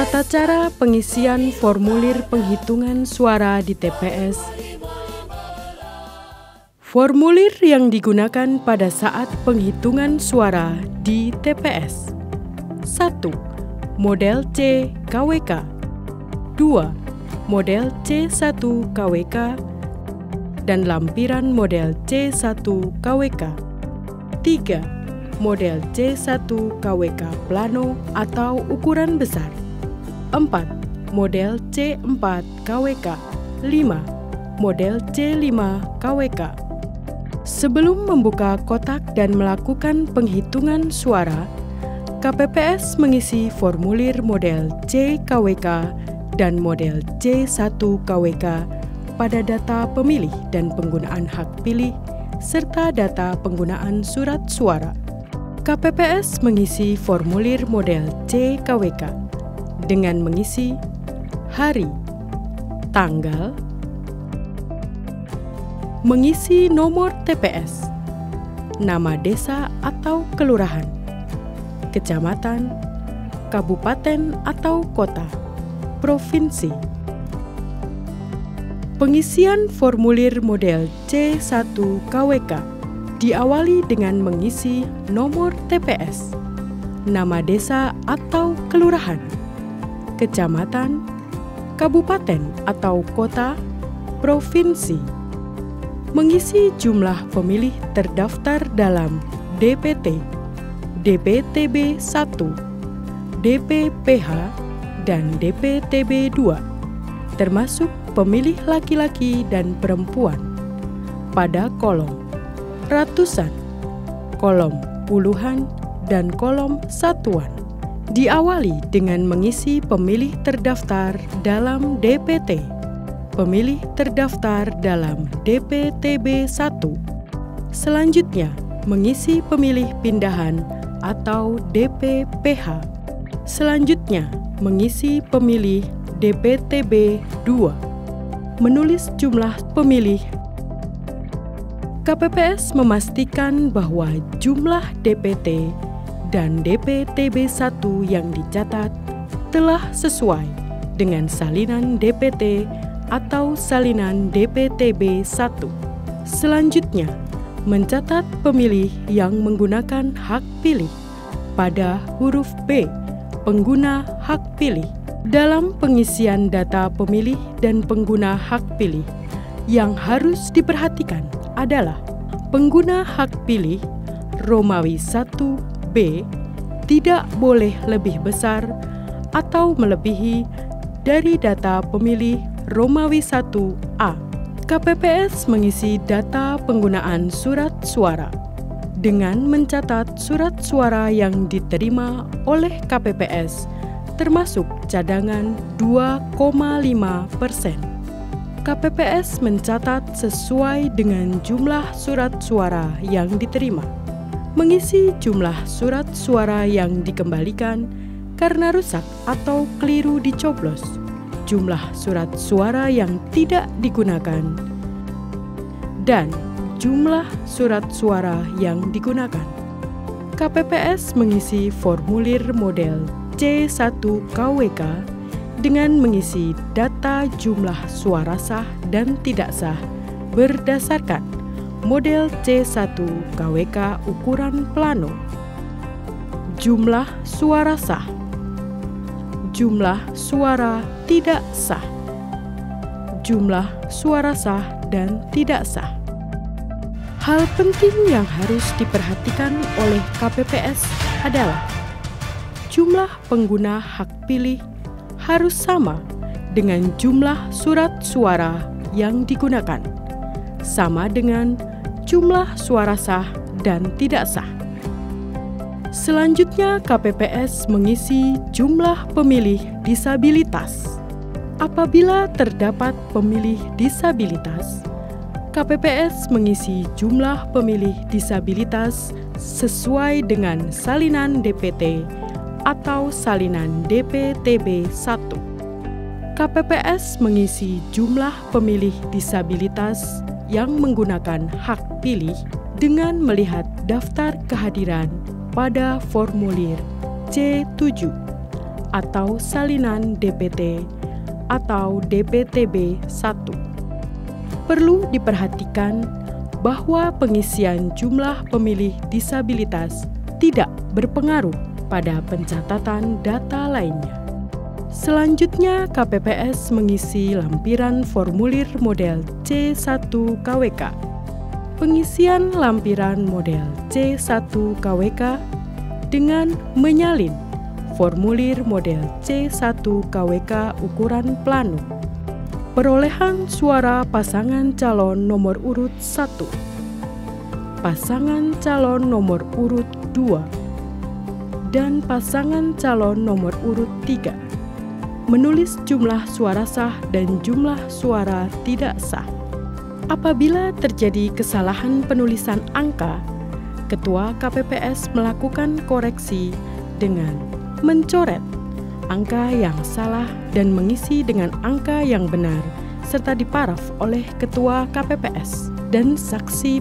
Tata cara pengisian formulir penghitungan suara di TPS. Formulir yang digunakan pada saat penghitungan suara di TPS. 1. Model C KWK. 2. Model C1 KWK dan lampiran model C1 KWK. 3. Model C1 KWK plano atau ukuran besar. 4. Model C4 KWK. 5. Model C5 KWK. Sebelum membuka kotak dan melakukan penghitungan suara, KPPS mengisi formulir model C KWK dan model C1 KWK pada data pemilih dan penggunaan hak pilih, serta data penggunaan surat suara. KPPS mengisi formulir model C KWK dengan mengisi hari, tanggal, mengisi nomor TPS, nama desa atau kelurahan, kecamatan, kabupaten atau kota, provinsi. Pengisian formulir model C1 KWK diawali dengan mengisi nomor TPS, nama desa atau kelurahan, kecamatan, kabupaten atau kota, provinsi. Mengisi jumlah pemilih terdaftar dalam DPT, DPTB 1, DPPH, dan DPTB 2, termasuk pemilih laki-laki dan perempuan, pada kolom ratusan, kolom puluhan, dan kolom satuan. Diawali dengan mengisi pemilih terdaftar dalam DPT, pemilih terdaftar dalam DPTB 1. Selanjutnya, mengisi pemilih pindahan atau DPPH. Selanjutnya, mengisi pemilih DPTB 2. Menulis jumlah pemilih. KPPS memastikan bahwa jumlah DPT dan DPTB 1 yang dicatat telah sesuai dengan salinan DPT atau salinan DPTB 1. Selanjutnya, mencatat pemilih yang menggunakan hak pilih pada huruf B, pengguna hak pilih. Dalam pengisian data pemilih dan pengguna hak pilih, yang harus diperhatikan adalah pengguna hak pilih Romawi 1B tidak boleh lebih besar atau melebihi dari data pemilih Romawi 1A. KPPS mengisi data penggunaan surat suara dengan mencatat surat suara yang diterima oleh KPPS termasuk cadangan 2,5%. KPPS mencatat sesuai dengan jumlah surat suara yang diterima. Mengisi jumlah surat suara yang dikembalikan karena rusak atau keliru dicoblos, jumlah surat suara yang tidak digunakan, dan jumlah surat suara yang digunakan. KPPS mengisi formulir model C1 KWK dengan mengisi data jumlah suara sah dan tidak sah berdasarkan model C1 KWK ukuran plano. Jumlah suara sah, jumlah suara tidak sah, jumlah suara sah dan tidak sah. Hal penting yang harus diperhatikan oleh KPPS adalah jumlah pengguna hak pilih harus sama dengan jumlah surat suara yang digunakan, sama dengan jumlah suara sah dan tidak sah. Selanjutnya, KPPS mengisi jumlah pemilih disabilitas. Apabila terdapat pemilih disabilitas, KPPS mengisi jumlah pemilih disabilitas sesuai dengan salinan DPT atau salinan DPTB 1. KPPS mengisi jumlah pemilih disabilitas yang menggunakan hak pilih dengan melihat daftar kehadiran pada formulir C7 atau salinan DPT atau DPTB 1. Perlu diperhatikan bahwa pengisian jumlah pemilih disabilitas tidak berpengaruh pada pencatatan data lainnya. Selanjutnya, KPPS mengisi lampiran formulir model C1 KWK. Pengisian lampiran model C1 KWK dengan menyalin formulir model C1 KWK ukuran plano. Perolehan suara pasangan calon nomor urut 1, pasangan calon nomor urut 2, dan pasangan calon nomor urut 3. Menulis jumlah suara sah dan jumlah suara tidak sah. Apabila terjadi kesalahan penulisan angka, Ketua KPPS melakukan koreksi dengan mencoret angka yang salah dan mengisi dengan angka yang benar, serta diparaf oleh Ketua KPPS dan saksi.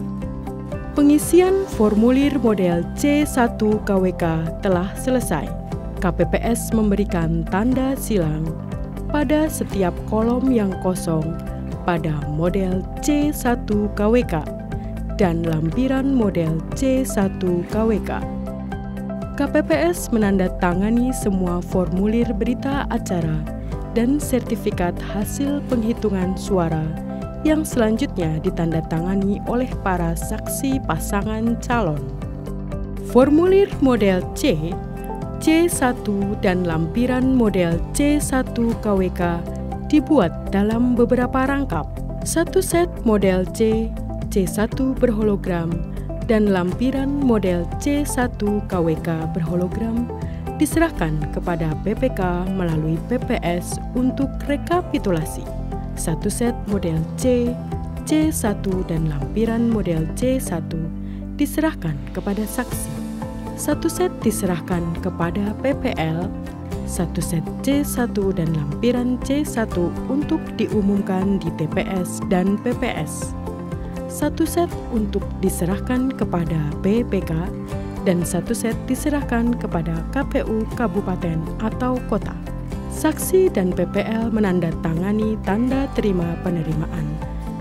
Pengisian formulir model C1 KWK telah selesai. KPPS memberikan tanda silang pada setiap kolom yang kosong pada model C1 KWK dan lampiran model C1 KWK. KPPS menandatangani semua formulir berita acara dan sertifikat hasil penghitungan suara yang selanjutnya ditandatangani oleh para saksi pasangan calon. Formulir model C, C1 dan lampiran model C1 KWK dibuat dalam beberapa rangkap. Satu set model C, C1 berhologram, dan lampiran model C1 KWK berhologram diserahkan kepada PPK melalui PPS untuk rekapitulasi. Satu set model C, C1 dan lampiran model C1 diserahkan kepada saksi. Satu set diserahkan kepada PPL, satu set C1 dan lampiran C1 untuk diumumkan di TPS dan PPS. Satu set untuk diserahkan kepada BPK, dan satu set diserahkan kepada KPU Kabupaten atau Kota. Saksi dan PPL menandatangani tanda terima penerimaan,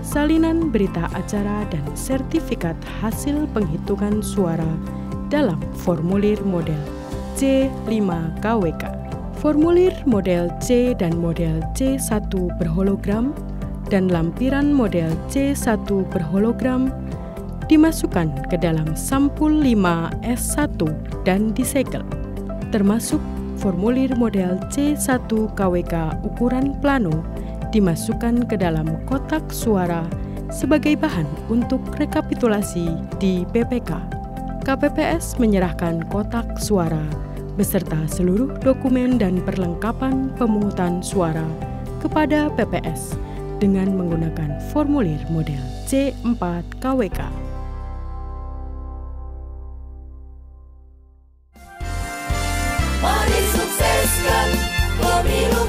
salinan berita acara dan sertifikat hasil penghitungan suara dalam formulir model C5 KWK. Formulir model C dan model C1 berhologram dan lampiran model C1 berhologram dimasukkan ke dalam sampul 5S1 dan disegel, termasuk formulir model C1 KWK ukuran plano dimasukkan ke dalam kotak suara sebagai bahan untuk rekapitulasi di PPK. KPPS menyerahkan kotak suara beserta seluruh dokumen dan perlengkapan pemungutan suara kepada PPS dengan menggunakan formulir model C4 KWK. Mari sukseskan pemilu